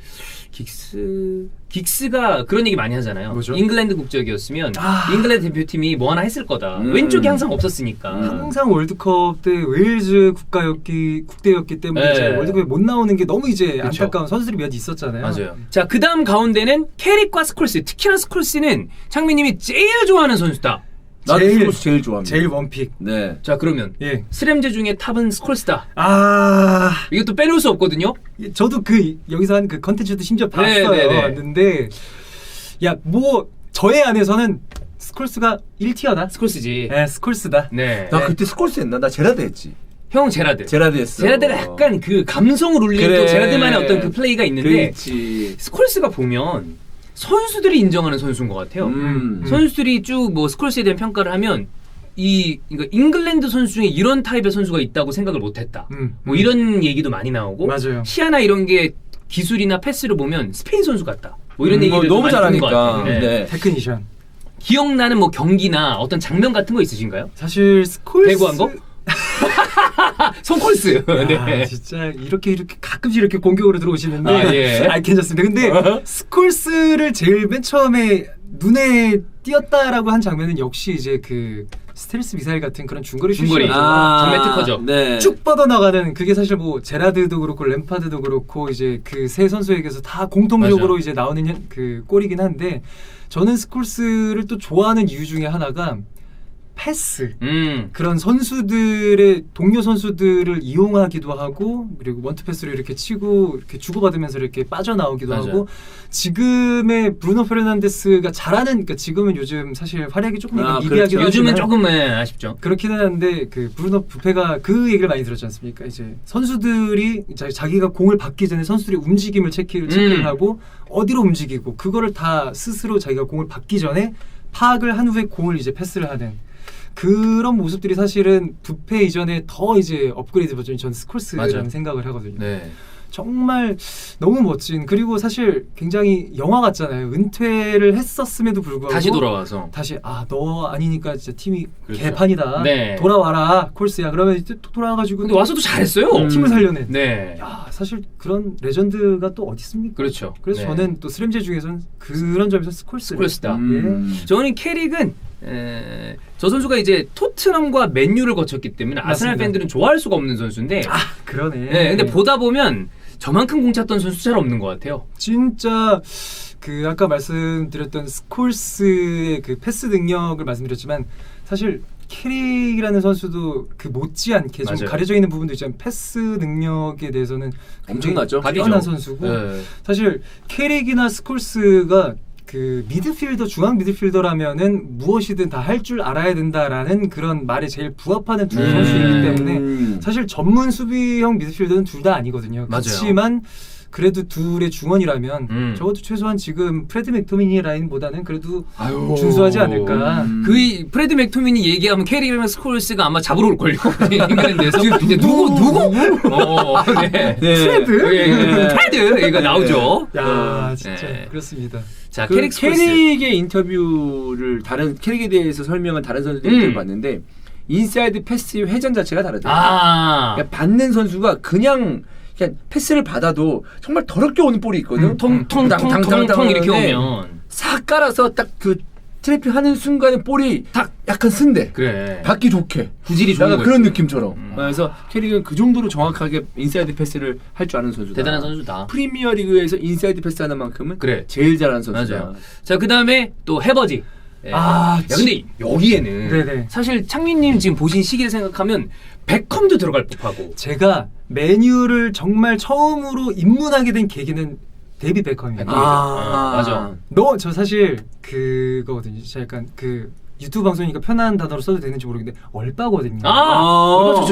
Speaker 1: 긱스가 그런 얘기 많이 하잖아요.
Speaker 3: 뭐죠?
Speaker 1: 잉글랜드 국적이었으면 잉글랜드 대표팀이 뭐 하나 했을 거다. 왼쪽이 항상 없었으니까.
Speaker 3: 항상 월드컵 때 웨일즈 국대였기 때문에
Speaker 1: 네.
Speaker 3: 이제 월드컵에 못 나오는 게 너무 이제
Speaker 1: 그쵸.
Speaker 3: 안타까운 선수들이 몇 있었잖아요.
Speaker 1: 맞아요. 자, 그 다음 가운데는 캐릭과 스콜스. 특히나 스콜스는 창민님이 제일 좋아하는 선수다.
Speaker 2: 나도 스콜스 제일 좋아합니다.
Speaker 3: 제일 원픽.
Speaker 2: 네.
Speaker 1: 자, 그러면
Speaker 3: 예.
Speaker 1: 스램제 중에 탑은 스콜스다.
Speaker 3: 아,
Speaker 1: 이것도 빼놓을 수 없거든요.
Speaker 3: 저도 그 여기서 한 그 컨텐츠도 심지어 봤어요.
Speaker 1: 네.
Speaker 3: 봤는데 야, 뭐 저의 안에서는 스콜스가 1티어다.
Speaker 1: 스콜스지.
Speaker 3: 네, 스콜스다.
Speaker 1: 네.
Speaker 2: 나 그때 스콜스 했나? 나 제라드 했지.
Speaker 1: 형 제라드.
Speaker 2: 제라드 했어.
Speaker 1: 제라드가 약간 그 감성을 울리는
Speaker 2: 그래.
Speaker 1: 또 제라드만의 어떤 그 플레이가 있는데
Speaker 2: 그렇지.
Speaker 1: 스콜스가 보면 선수들이 인정하는 선수인 것 같아요. 선수들이 쭉 뭐 스콜스에 대한 평가를 하면 그러니까 잉글랜드 선수 중에 이런 타입의 선수가 있다고 생각을 못했다. 뭐 이런 얘기도 많이 나오고
Speaker 3: 맞아요.
Speaker 1: 시야나 이런 게 기술이나 패스를 보면 스페인 선수 같다. 뭐 이런 얘기를
Speaker 2: 너무
Speaker 1: 많이 듣는 것
Speaker 2: 잘하니까.
Speaker 1: 같아요. 네.
Speaker 2: 네.
Speaker 3: 테크니션.
Speaker 1: 기억나는 뭐 경기나 어떤 장면 같은 거 있으신가요?
Speaker 3: 사실 스콜스
Speaker 1: 배구한 거? 손콜스.
Speaker 3: 야,
Speaker 1: 네.
Speaker 3: 진짜 이렇게 가끔씩 이렇게 공격으로 들어오시는데
Speaker 1: 아, 예.
Speaker 3: 괜찮습니다. 근데 스콜스를 제일 맨 처음에 눈에 띄었다라고 한 장면은 역시 이제 그 스텔스 미사일 같은 그런 중거리
Speaker 1: 중거리.
Speaker 3: 슛이죠.
Speaker 1: 전매 특허죠.
Speaker 2: 네.
Speaker 3: 쭉 뻗어나가는 그게 사실 뭐 제라드도 그렇고 램파드도 그렇고 이제 그 세 선수에게서 다 공통적으로
Speaker 1: 맞아.
Speaker 3: 이제 나오는 그 골이긴 한데 저는 스콜스를 또 좋아하는 이유 중에 하나가 패스. 그런 선수들의 동료 선수들을 이용하기도 하고 그리고 원투 패스를 이렇게 치고 이렇게 주고받으면서 이렇게 빠져나오기도
Speaker 1: 맞아요.
Speaker 3: 하고 지금의 브루노 페르난데스가 잘하는 그러니까 지금은 요즘 사실 활약이 조금 미비하기도
Speaker 2: 그렇죠.
Speaker 1: 요즘은
Speaker 3: 하지만
Speaker 1: 조금 아쉽죠.
Speaker 3: 그렇기는 한데 그 브루노 부페가 그 얘기를 많이 들었지 않습니까? 이제 선수들이 자기가 공을 받기 전에 선수들의 움직임을 체크를 하고 어디로 움직이고 그거를 다 스스로 자기가 공을 받기 전에 파악을 한 후에 공을 이제 패스를 하는 그런 모습들이 사실은 부페 이전에 더 이제 업그레이드 버전이 전 스콜스라는
Speaker 1: 맞아.
Speaker 3: 생각을 하거든요.
Speaker 1: 네.
Speaker 3: 정말 너무 멋진, 그리고 사실 굉장히 영화 같잖아요. 은퇴를 했었음에도 불구하고
Speaker 1: 다시 돌아와서
Speaker 3: 다시 너 아니니까 진짜 팀이
Speaker 1: 그렇죠.
Speaker 3: 개판이다.
Speaker 1: 네. 돌아와라
Speaker 3: 콜스야. 그러면 이제 또 돌아와가지고
Speaker 1: 근데 와서도 잘했어요.
Speaker 3: 팀을 살려낸.
Speaker 1: 네.
Speaker 3: 야, 사실 그런 레전드가 또 어디 있습니까?
Speaker 1: 그렇죠.
Speaker 3: 그래서
Speaker 1: 네.
Speaker 3: 저는 또 스램제 중에서는 그런 점에서 스콜스다.
Speaker 1: 저는 캐릭은 저 선수가 이제 토트넘과 맨유를 거쳤기 때문에 아스날
Speaker 3: 맞습니다.
Speaker 1: 팬들은 좋아할 수가 없는 선수인데
Speaker 3: 그러네.
Speaker 1: 네, 근데 보다 보면 저만큼 공 찼던 선수 잘 없는 것 같아요.
Speaker 3: 진짜 그 아까 말씀드렸던 스콜스의 그 패스 능력을 말씀드렸지만 사실 캐릭이라는 선수도 그 못지않게 좀
Speaker 1: 맞아요.
Speaker 3: 가려져 있는 부분도 있지만 패스 능력에 대해서는 굉장히
Speaker 2: 엄청나죠.
Speaker 3: 뛰어난
Speaker 1: 각이죠.
Speaker 3: 선수고
Speaker 1: 네.
Speaker 3: 사실 캐릭이나 스콜스가 그 미드필더, 중앙 미드필더라면은 무엇이든 다 할 줄 알아야 된다라는 그런 말에 제일 부합하는 두 선수이기 때문에 사실 전문 수비형 미드필더는 둘 다 아니거든요.
Speaker 1: 맞아요.
Speaker 3: 그렇지만 그래도 둘의 중원이라면 적어도 최소한 지금 프레드 맥토미니 라인보다는 그래도 준수하지 않을까.
Speaker 1: 그 프레드 맥토미니 얘기하면 캐릭이랑 스콜스가 아마 잡으러 올걸요. 인간에 대해서 이제 누구? 네.
Speaker 3: 프레드?
Speaker 1: 프레드 얘가 나오죠.
Speaker 3: 야, 진짜
Speaker 1: 네.
Speaker 3: 그렇습니다.
Speaker 1: 자,
Speaker 2: 그
Speaker 1: 캐릭 스콜스.
Speaker 2: 캐릭의 인터뷰를 다른 캐릭에 대해서 설명한 다른 선수들 인터뷰 봤는데 인사이드 패스의 회전 자체가 다르더라고요. 그러니까 받는 선수가 그냥 패스를 받아도 정말 더럽게 오는 볼이 있거든.
Speaker 1: 통통통통통 이렇게 오면
Speaker 2: 싹 깔아서 딱 그 트래핑 하는 순간에 볼이 딱 약간 쓴대.
Speaker 1: 그래.
Speaker 2: 받기 좋게.
Speaker 1: 구질이 좋은
Speaker 2: 약간
Speaker 1: 거지.
Speaker 2: 그런 느낌처럼. 그래서 캐릭은 그 정도로 정확하게 인사이드 패스를 할 줄 아는 선수다.
Speaker 1: 대단한 선수다.
Speaker 2: 프리미어 리그에서 인사이드 패스 하는 만큼은
Speaker 1: 그래.
Speaker 2: 제일 잘하는 선수다.
Speaker 1: 맞아요. 자, 그다음에 또 해버지. 야, 근데 여기에는
Speaker 3: 네네.
Speaker 1: 사실 창민님 지금 보신 시기를 생각하면 베컴도 들어갈 법하고.
Speaker 3: 제가 메뉴를 정말 처음으로 입문하게 된 계기는 데이비드 베컴이에요.
Speaker 1: 맞아.
Speaker 3: 저 사실 그거거든요. 제가 약간 그 유튜브 방송이니까 편한 단어로 써도 되는지 모르겠는데 얼빠거든요.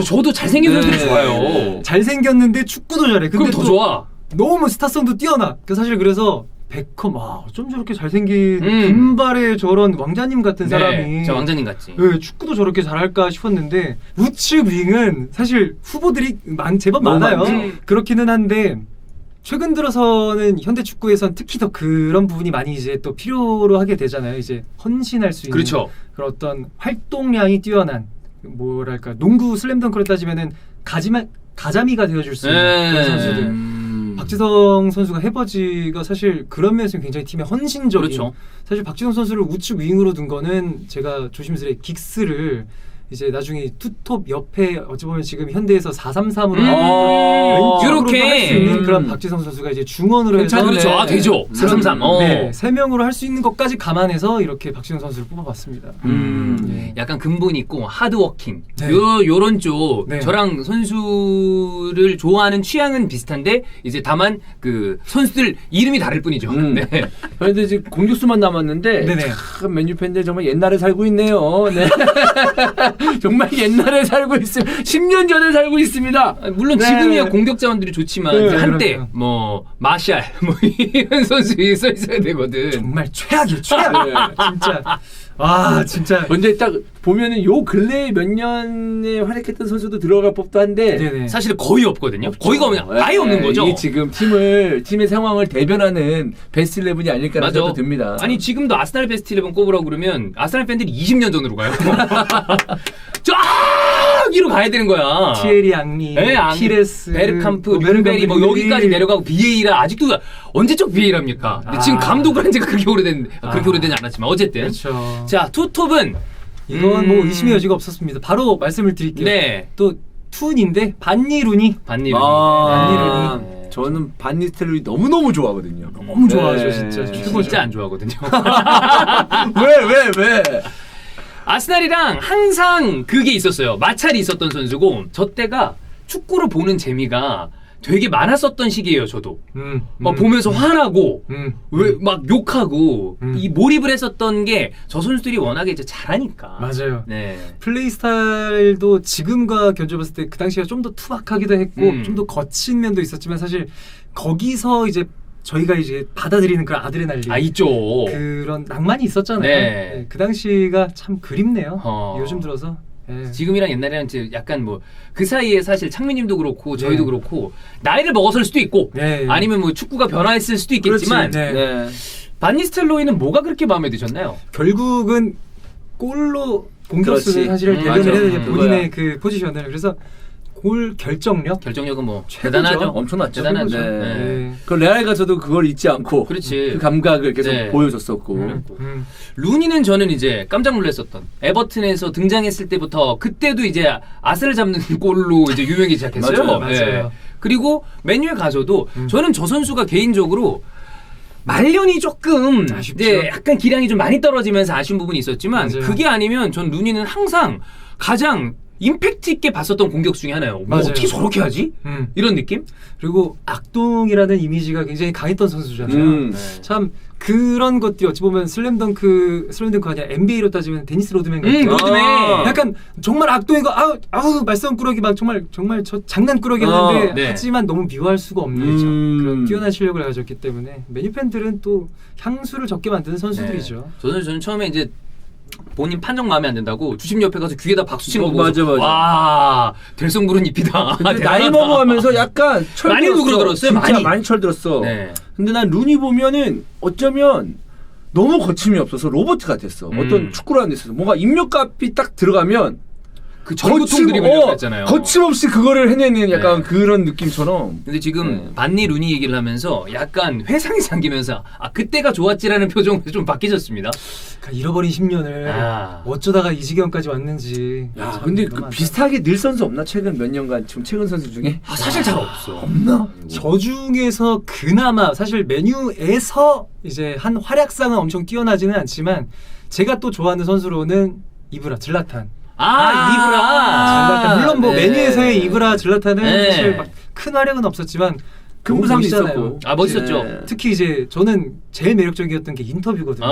Speaker 1: 저도 잘생긴 선수들 좋아요.
Speaker 3: 잘생겼는데 축구도 잘해. 근데
Speaker 1: 그럼 더 좋아.
Speaker 3: 너무 스타성도 뛰어나. 사실 그래서 베컴 어쩜 저렇게 잘생긴 금발의 저런 왕자님 같은 사람이
Speaker 1: 저 왕자님 같지.
Speaker 3: 네, 축구도 저렇게 잘할까 싶었는데 우측 윙은 사실 후보들이 제법
Speaker 2: 너무
Speaker 3: 많아요.
Speaker 2: 많죠.
Speaker 3: 그렇기는 한데 최근 들어서는 현대 축구에선 특히 더 그런 부분이 많이 이제 또 필요로 하게 되잖아요. 이제 헌신할 수 있는
Speaker 1: 그렇죠.
Speaker 3: 그런 어떤 활동량이 뛰어난 뭐랄까 농구 슬램덩크로 따지면은 가자미가 되어줄 수 있는 그런 선수들. 박지성 선수가 해버지가 사실 그런 면에서 굉장히 팀의 헌신적인.
Speaker 1: 그렇죠.
Speaker 3: 사실 박지성 선수를 우측 윙으로 둔 거는 제가 조심스레 긱스를 이제 나중에 투톱 옆에 어찌 보면 지금 현대에서 4-3-3으로
Speaker 1: 이렇게
Speaker 3: 할 수 있는 그런 박지성 선수가 이제 중원으로 해서
Speaker 1: 그렇죠. 되죠. 4-3-3.
Speaker 3: 네, 3명으로 할 수 있는 것까지 감안해서 이렇게 박지성 선수를 뽑아봤습니다.
Speaker 1: 약간 근본 있고 하드워킹.
Speaker 3: 네.
Speaker 1: 요런 쪽
Speaker 3: 네.
Speaker 1: 저랑 선수를 좋아하는 취향은 비슷한데 이제 다만 그 선수들 이름이 다를 뿐이죠. 네.
Speaker 2: 그런데 이제 공격수만 남았는데
Speaker 3: 네네.
Speaker 2: 참 맨유 팬들 정말 옛날에 살고 있네요. 네. 정말 옛날에 살고 있습니다. 10년 전에 살고 있습니다.
Speaker 1: 물론
Speaker 2: 네.
Speaker 1: 지금이야 공격 자원들이 좋지만
Speaker 3: 네,
Speaker 1: 이제 한때
Speaker 3: 그렇죠.
Speaker 1: 뭐 마샬 뭐 이런 선수에 써 있어야 되거든.
Speaker 3: 정말 최악이에요, 최악.
Speaker 2: 네.
Speaker 3: 진짜. 아, 진짜.
Speaker 2: 근데 딱 보면은 요 근래 몇 년에 활약했던 선수도 들어갈 법도 한데
Speaker 3: 네네.
Speaker 1: 사실 거의 없거든요. 거의가 없냐? 아예 없는 거죠.
Speaker 2: 이게 지금 팀의 상황을 대변하는 베스트 11이 아닐까라는 생각도 듭니다.
Speaker 1: 아니 지금도 아스날 베스트 11 꼽으라고 그러면 아스날 팬들이 20년 전으로 가요. 저기로 가야 되는 거야.
Speaker 3: 티에리 앙리,
Speaker 1: 네,
Speaker 3: 피레스,
Speaker 1: 베르캄프, 류베리 뭐 여기까지 내려가고 비에이라 아직도 언제적 비에이라입니까? 근데 지금 감독을 한 지가 그렇게 오래되지 않았지만 어쨌든
Speaker 3: 그렇죠.
Speaker 1: 자 투톱은
Speaker 3: 이건 뭐 의심의 여지가 없었습니다. 바로 말씀을 드릴게요.
Speaker 1: 네
Speaker 3: 또 투운인데 반니루니.
Speaker 1: 반니르.
Speaker 3: 반니루니.
Speaker 2: 저는 반니스텔로이 너무 좋아하거든요.
Speaker 3: 너무 좋아하죠,
Speaker 2: 네.
Speaker 3: 진짜.
Speaker 1: 진짜 안 좋아하거든요.
Speaker 2: 왜?
Speaker 1: 아스날이랑 항상 그게 있었어요. 마찰이 있었던 선수고 저 때가 축구를 보는 재미가 되게 많았었던 시기예요. 저도 막 보면서 화나고 왜 막 욕하고 이 몰입을 했었던 게 저 선수들이 워낙에 이제 잘하니까.
Speaker 3: 맞아요.
Speaker 1: 네.
Speaker 3: 플레이 스타일도 지금과 견줘봤을 때 그 당시가 좀 더 투박하기도 했고 좀 더 거친 면도 있었지만 사실 거기서 이제 저희가 이제 받아들이는 그런 아드레날린
Speaker 1: 있죠.
Speaker 3: 그런 낭만이 있었잖아요.
Speaker 1: 네.
Speaker 3: 네, 그 당시가 참 그립네요. 요즘 들어서 예.
Speaker 1: 지금이랑 옛날이랑 이제 약간 뭐 그 사이에 사실 창민님도 그렇고 저희도
Speaker 3: 네.
Speaker 1: 그렇고 나이를 먹었을 수도 있고
Speaker 3: 네.
Speaker 1: 아니면 뭐 축구가 변화했을 수도 있겠지만
Speaker 3: 그렇지. 네.
Speaker 1: 반니스텔로이는 뭐가 그렇게 마음에 드셨나요?
Speaker 3: 결국은 골로 공격수를
Speaker 2: 그렇지.
Speaker 3: 사실을 대변을
Speaker 1: 맞아.
Speaker 3: 해야 되는
Speaker 2: 그거야.
Speaker 3: 본인의 그 포지션을. 그래서 골 결정력.
Speaker 1: 결정력은 뭐
Speaker 3: 최고죠.
Speaker 1: 대단하죠.
Speaker 2: 엄청났죠.
Speaker 1: 대단하죠.
Speaker 2: 네.
Speaker 1: 네.
Speaker 2: 그 레알 가서도 그걸 잊지 않고
Speaker 1: 그렇지.
Speaker 2: 그 감각을 계속
Speaker 1: 네.
Speaker 2: 보여줬었고.
Speaker 3: 음.
Speaker 1: 루니는 저는 이제 깜짝 놀랐었던 에버튼에서 등장했을 때부터 그때도 이제 아스를 잡는 골로 이제 유명해지기 시작했어요.
Speaker 3: 맞아요.
Speaker 1: 예. 그리고 맨유에 가서도 저는 저 선수가 개인적으로 말년이 조금
Speaker 3: 아쉽죠.
Speaker 1: 이제 약간 기량이 좀 많이 떨어지면서 아쉬운 부분이 있었지만
Speaker 3: 맞아요.
Speaker 1: 그게 아니면 전 루니는 항상 가장 임팩트 있게 봤었던 공격수 중에 하나예요. 뭐
Speaker 3: 맞아요.
Speaker 1: 어떻게 저렇게 하지? 이런 느낌?
Speaker 3: 그리고 악동이라는 이미지가 굉장히 강했던 선수잖아요.
Speaker 2: 음.
Speaker 3: 참 그런 것들이 어찌 보면 슬램덩크 아니야 NBA로 따지면 데니스 로드맨 같은
Speaker 1: 로드맨.
Speaker 3: 약간 정말 악동이고 아우 말썽꾸러기 막 정말 저 장난꾸러기 하는데
Speaker 1: 네.
Speaker 3: 하지만 너무 미워할 수가 없는 그런 뛰어난 실력을 가졌기 때문에 메뉴 팬들은 또 향수를 적게 만드는 선수들이죠.
Speaker 1: 저는 처음에 이제 본인 판정 마음에 안 든다고 주심 옆에 가서 귀에다 박수 치는 거 보고
Speaker 2: 맞아.
Speaker 1: 와 될성부른 잎이다.
Speaker 2: 근데 나이 먹어가면서 약간 철
Speaker 1: 많이
Speaker 2: 들었어.
Speaker 1: 누그러들었어요,
Speaker 2: 진짜
Speaker 1: 많이.
Speaker 2: 철 들었어.
Speaker 1: 네.
Speaker 2: 근데 난 루니 보면은 어쩌면 너무 거침이 없어서 로봇 같았어. 어떤 축구를 하는 데 있어서 뭔가 입력값이 딱 들어가면
Speaker 1: 그 전구통 드리블이라고 했잖아요.
Speaker 2: 거침없이 그거를 해내는 약간
Speaker 1: 네.
Speaker 2: 그런 느낌처럼.
Speaker 1: 근데 지금 반니 루니 얘기를 하면서 약간 회상이 잠기면서 그때가 좋았지라는 표정으로 좀 바뀌셨습니다.
Speaker 3: 그러니까 잃어버린 10년을 어쩌다가 이 지경까지 왔는지.
Speaker 2: 야,
Speaker 3: 참
Speaker 2: 근데
Speaker 3: 너무
Speaker 2: 그
Speaker 3: 많다.
Speaker 2: 비슷하게 늘 선수 없나? 최근 몇 년간 지금 최근 선수 중에
Speaker 1: 사실 잘 없어.
Speaker 2: 없나?
Speaker 3: 저 중에서 그나마 사실 메뉴에서 이제 한 활약상은 엄청 뛰어나지는 않지만 제가 또 좋아하는 선수로는 이브라 질라탄.
Speaker 1: 이브라.
Speaker 3: 질라탄. 물론 뭐
Speaker 2: 네.
Speaker 3: 메뉴에서의 이브라 질라탄은
Speaker 1: 네.
Speaker 3: 사실 막 큰 활약은 없었지만
Speaker 2: 큰
Speaker 3: 너무
Speaker 2: 부상도
Speaker 3: 멋있잖아요.
Speaker 2: 있었고.
Speaker 1: 멋있었죠.
Speaker 2: 네.
Speaker 3: 특히 이제 저는 제일 매력적이었던 게 인터뷰거든요.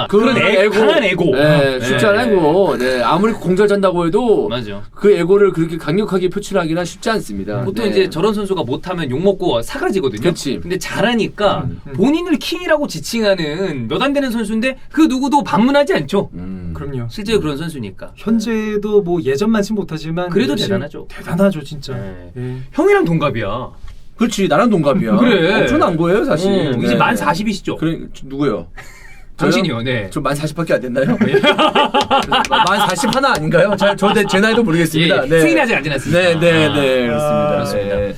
Speaker 1: 그런 강한 에고.
Speaker 2: 네, 쉽지 않은 에고. 네, 아무리 공잘 잔다고 해도
Speaker 1: 맞아.
Speaker 2: 그 에고를 그렇게 강력하게 표출하기는 쉽지 않습니다.
Speaker 1: 보통
Speaker 2: 네.
Speaker 1: 이제 저런 선수가 못하면 욕먹고 사라지거든요.
Speaker 2: 그치.
Speaker 1: 근데 잘하니까 본인을 킹이라고 지칭하는 몇 안 되는 선수인데 그 누구도 반문하지 않죠.
Speaker 3: 그럼요.
Speaker 1: 실제로 그런 선수니까.
Speaker 3: 현재도 뭐 예전만치 못하지만
Speaker 1: 그래도
Speaker 3: 열심히-
Speaker 1: 대단하죠.
Speaker 3: 대단하죠 진짜.
Speaker 1: 네.
Speaker 3: 예.
Speaker 1: 형이랑 동갑이야.
Speaker 2: 그렇지, 나랑 동갑이야.
Speaker 1: 그래.
Speaker 2: 엄청난 거예요, 사실. 네.
Speaker 1: 이제 만 40이시죠?
Speaker 2: 그래, 누구요?
Speaker 1: 당신이요, 네.
Speaker 2: 저 만 40밖에 안 됐나요? 만 40 하나 아닌가요? 제 나이도 모르겠습니다.
Speaker 1: 예, 승인이 아직 안 지났습니다.
Speaker 2: 네, 그렇습니다.
Speaker 1: 그렇습니다.
Speaker 2: 네.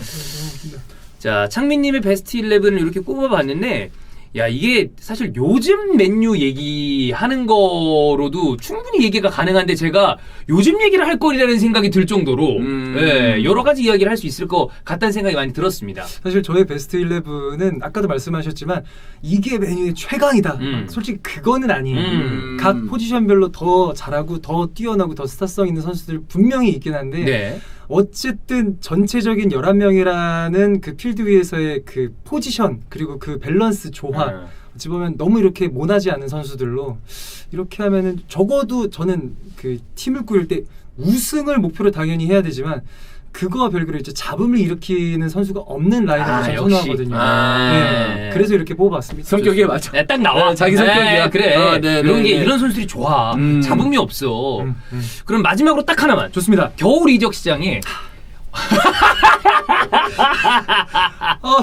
Speaker 1: 자, 창민님의 베스트 11을 이렇게 꼽아봤는데, 야, 이게 사실 요즘 맨유 얘기하는 거로도 충분히 얘기가 가능한데 제가 요즘 얘기를 할 거리라는 생각이 들 정도로 예, 여러 가지 이야기를 할 수 있을 것 같다는 생각이 많이 들었습니다.
Speaker 3: 사실 저의 베스트 11은 아까도 말씀하셨지만 이게 메뉴의 최강이다. 솔직히 그거는 아니에요. 각 포지션별로 더 잘하고 더 뛰어나고 더 스타성 있는 선수들 분명히 있긴 한데
Speaker 1: 네.
Speaker 3: 어쨌든 전체적인 11명이라는 그 필드 위에서의 그 포지션 그리고 그 밸런스 조합 어찌 보면 너무 이렇게 모나지 않은 선수들로 이렇게 하면은 적어도 저는 그 팀을 꾸릴 때 우승을 목표로 당연히 해야 되지만 그거와 별개로 이제 잡음을 일으키는 선수가 없는 라인업을 저는
Speaker 1: 역시.
Speaker 3: 선호하거든요. 네. 그래서 이렇게 뽑아봤습니다.
Speaker 2: 성격에 맞아.
Speaker 1: 네, 딱 나와.
Speaker 2: 네, 자기 성격이야.
Speaker 1: 그래.
Speaker 2: 네,
Speaker 1: 이런 게
Speaker 2: 네.
Speaker 1: 이런 선수들이 좋아. 잡음이 없어. 그럼 마지막으로 딱 하나만.
Speaker 3: 좋습니다.
Speaker 1: 겨울 이적 시장에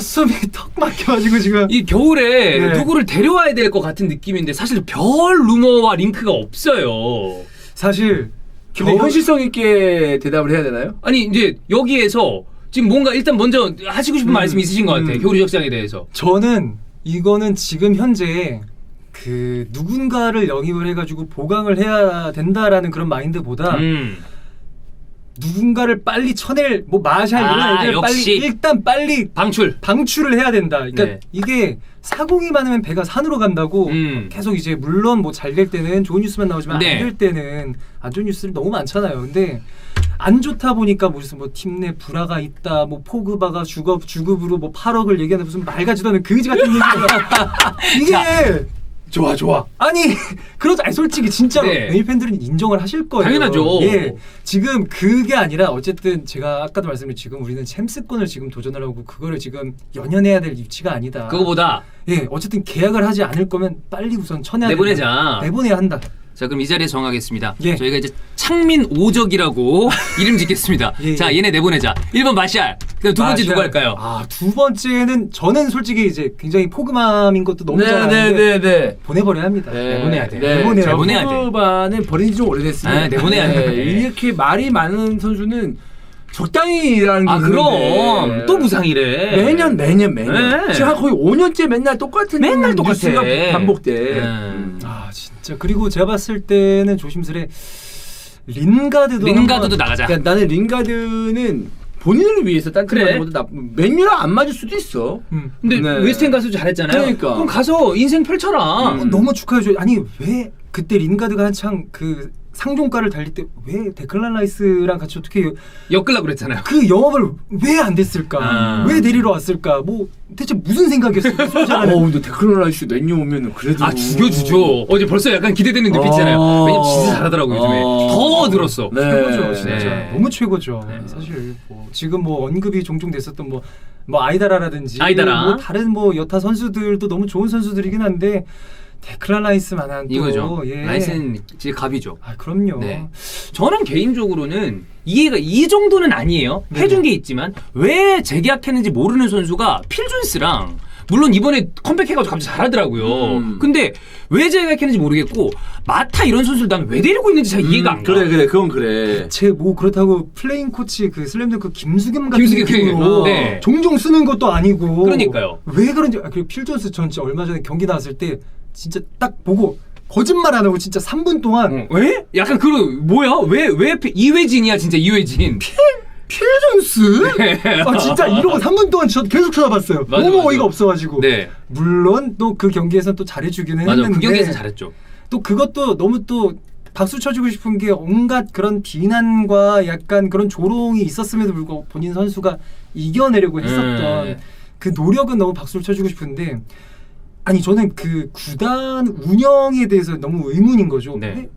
Speaker 3: 숨이 턱 막혀가지고 지금.
Speaker 1: 이 겨울에
Speaker 3: 네.
Speaker 1: 누구를 데려와야 될 것 같은 느낌인데 사실 별 루머와 링크가 없어요.
Speaker 3: 사실
Speaker 2: 근데 현실성 있게 대답을 해야 되나요?
Speaker 1: 아니 이제 여기에서 지금 뭔가 일단 먼저 하시고 싶은 말씀 있으신 것 같아요. 겨울 이적 시장에 대해서.
Speaker 3: 저는 이거는 지금 현재 그 누군가를 영입을 해가지고 보강을 해야 된다라는 그런 마인드보다 누군가를 빨리 쳐낼 뭐 마샬 이런 애들
Speaker 1: 역시.
Speaker 3: 빨리 방출을 해야 된다. 그러니까
Speaker 1: 네.
Speaker 3: 이게 사공이 많으면 배가 산으로 간다고 계속 이제 물론 뭐 잘 될 때는 좋은 뉴스만 나오지만
Speaker 1: 네.
Speaker 3: 안 될 때는 안 좋은 뉴스를 너무 많잖아요. 근데 안 좋다 보니까 무슨 뭐 팀 내 불화가 있다, 뭐 포그바가 주급으로 뭐 8억을 얘기하는 무슨 말 같지도 않은 그지 같은 얘기가 이게
Speaker 1: 좋아.
Speaker 3: 아니 그렇죠. 아니 솔직히 진짜로
Speaker 1: 네.
Speaker 3: 메뉴 팬들은 인정을 하실 거예요.
Speaker 1: 당연하죠.
Speaker 3: 예, 지금 그게 아니라 어쨌든 제가 아까도 말씀드린 지금 우리는 챔스권을 지금 도전을 하고 그거를 지금 연연해야 될 위치가 아니다.
Speaker 1: 그거보다
Speaker 3: 예, 어쨌든 계약을 하지 않을 거면 빨리 우선 쳐내야
Speaker 1: 내보내자.
Speaker 3: 된다. 내보내야 한다.
Speaker 1: 자 그럼 이 자리에 정하겠습니다.
Speaker 3: 예.
Speaker 1: 저희가 이제 창민 오적이라고 이름 짓겠습니다.
Speaker 3: 예.
Speaker 1: 자, 얘네 내보내자. 1번 마샬. 그다음 두 번째 누구 할까요?
Speaker 3: 두 번째는 저는 솔직히 이제 굉장히 포그맘인 것도 너무 잘 아는데
Speaker 2: 네.
Speaker 3: 보내버려야 합니다.
Speaker 1: 내보내야 돼.
Speaker 3: 내보내야 돼.
Speaker 2: 포그바는 버린 지 좀 오래됐습니다.
Speaker 1: 내보내야 돼.
Speaker 2: 이렇게 말이 많은 선수는 적당히 일하는 게
Speaker 1: 아, 그럼
Speaker 2: 있는데.
Speaker 1: 또 부상이래.
Speaker 2: 매년.
Speaker 1: 네.
Speaker 2: 지금 한 거의 5년째 맨날 똑같은
Speaker 1: 맨날 똑같아.
Speaker 2: 뉴스가 반복돼.
Speaker 3: 진짜 그리고 제가 봤을 때는 조심스레 린가드도
Speaker 1: 나가자.
Speaker 2: 그러니까 나는 링가드는 본인을 위해서 딴
Speaker 1: 그래.
Speaker 2: 팀보다 맨유랑 안 맞을 수도 있어.
Speaker 1: 근데
Speaker 2: 네.
Speaker 1: 웨스트햄 가서 잘했잖아요.
Speaker 2: 그러니까.
Speaker 1: 그럼 가서 인생 펼쳐라.
Speaker 3: 너무 축하해줘요. 아니 왜 그때 린가드가 한창 그 상종가를 달릴 때 왜 데클란 라이스랑 같이 어떻게
Speaker 1: 엮으려고 그랬잖아요.
Speaker 3: 그 영업을 왜 안 됐을까? 왜 데리러 왔을까? 뭐 대체 무슨 생각이었을까?
Speaker 2: 근데 데클란 라이스 맨유 오면은 그래도
Speaker 1: 죽여주죠. 어제 벌써 약간 기대되는 눈빛이잖아요. 왜냐면 진짜 잘하더라고 요즘에. 더 늘었어.
Speaker 2: 네.
Speaker 3: 최고죠, 진짜.
Speaker 1: 네.
Speaker 3: 너무 최고죠. 사실 뭐 지금 뭐 언급이 종종 됐었던 뭐 아이다라라든지
Speaker 1: 아이다라.
Speaker 3: 뭐 다른 뭐 여타 선수들도 너무 좋은 선수들이긴 한데 데클란 라이스만한 또
Speaker 1: 이거죠.
Speaker 3: 예.
Speaker 1: 라이스는 진짜 갑이죠.
Speaker 3: 그럼요.
Speaker 1: 네. 저는 개인적으로는 이해가 이 정도는 아니에요.
Speaker 3: 네.
Speaker 1: 해준 게 있지만 왜 재계약했는지 모르는 선수가 필 존스랑 물론 이번에 컴백해가지고 갑자기 잘하더라고요. 근데 왜 재계약했는지 모르겠고 마타 이런 선수를 난 왜 데리고 있는지 잘 이해가 안 가.
Speaker 2: 그래 그건 그래.
Speaker 3: 제 뭐 그렇다고 플레잉 코치 그 슬램덩크 김수겸 같은
Speaker 1: 김수겸,
Speaker 3: 느낌으로
Speaker 1: 네.
Speaker 3: 종종 쓰는 것도 아니고
Speaker 1: 그러니까요.
Speaker 3: 왜 그런지 그리고 필 존스 전 진짜 얼마 전에 경기 나왔을 때 진짜 딱 보고 거짓말 안 하고 진짜 3분 동안
Speaker 1: 왜? 약간 뭐야? 왜 이회진이야 진짜 이회진.
Speaker 3: 필 존스? 진짜 이러고 3분 동안 저 계속 쳐다봤어요.
Speaker 1: 맞아,
Speaker 3: 너무
Speaker 1: 맞아.
Speaker 3: 어이가 없어가지고.
Speaker 1: 네.
Speaker 3: 물론 또 그 경기에서는 또 잘해주기는
Speaker 1: 맞아.
Speaker 3: 했는데
Speaker 1: 그 경기에서 잘했죠.
Speaker 3: 또 그것도 너무 또 박수 쳐주고 싶은 게 온갖 그런 비난과 약간 그런 조롱이 있었음에도 불구하고 본인 선수가 이겨내려고 했었던 그 노력은 너무 박수를 쳐주고 싶은데 아니 저는 그 구단 운영에 대해서 너무 의문인 거죠.
Speaker 1: 네.
Speaker 3: 왜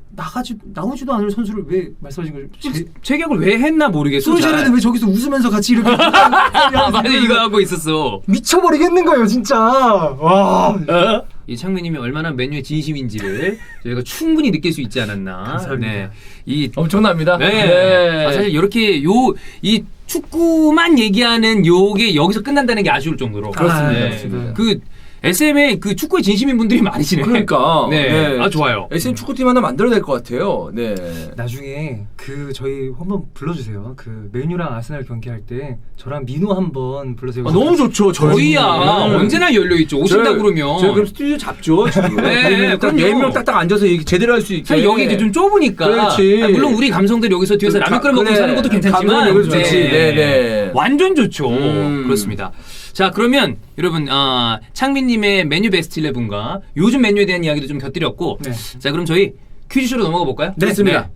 Speaker 3: 나오지도 않을 선수를 왜 말씀하신 거죠?
Speaker 1: 재계약을 왜 했나 모르겠어.
Speaker 3: 솔샤르는 왜 저기서 웃으면서 같이 이렇게
Speaker 1: 맞아 이거 하고 있었어.
Speaker 3: 미쳐버리겠는 거예요 진짜. 와.
Speaker 1: 이창민님이 얼마나 맨유의 진심인지를 저희가 충분히 느낄 수 있지 않았나.
Speaker 3: 감사합니다.
Speaker 1: 네. 이
Speaker 2: 엄청납니다.
Speaker 1: 네. 사실 이렇게 이 축구만 얘기하는 요게 여기서 끝난다는 게 아쉬울 정도로.
Speaker 2: 그렇습니다.
Speaker 1: 네.
Speaker 2: 그렇습니다.
Speaker 1: 그 SM에 그 축구의 진심인 분들이 많으시네.
Speaker 2: 그러니까.
Speaker 1: 네. 좋아요.
Speaker 2: SM 축구팀 하나 만들어낼 것 같아요. 네.
Speaker 3: 나중에 그 저희 한번 불러주세요. 그 맨유랑 아스날 경기할 때 저랑 민호 한번 불러주세요.
Speaker 2: 너무 좋죠.
Speaker 1: 저희야 언제나 열려 있죠. 오신다 그러면.
Speaker 2: 저희 그럼 스튜디오 잡죠. 지금.
Speaker 1: 네, 그럼요.
Speaker 2: 4명 딱딱 앉아서 얘기 제대로 할 수 있게.
Speaker 1: 사실 여기 이제 좀 좁으니까.
Speaker 2: 그렇지.
Speaker 1: 물론 우리 감성들이 여기서 뒤에서 라면 끓여 먹고 사는 것도 괜찮지만.
Speaker 2: 감성은 여기서 좋지. 네.
Speaker 1: 완전 좋죠. 그렇습니다. 자 그러면 여러분 창민님의 메뉴 베스트 11과 요즘 메뉴에 대한 이야기도 좀 곁들였고
Speaker 3: 네.
Speaker 1: 자 그럼 저희 퀴즈쇼로 넘어가 볼까요?
Speaker 2: 네. 됐습니다.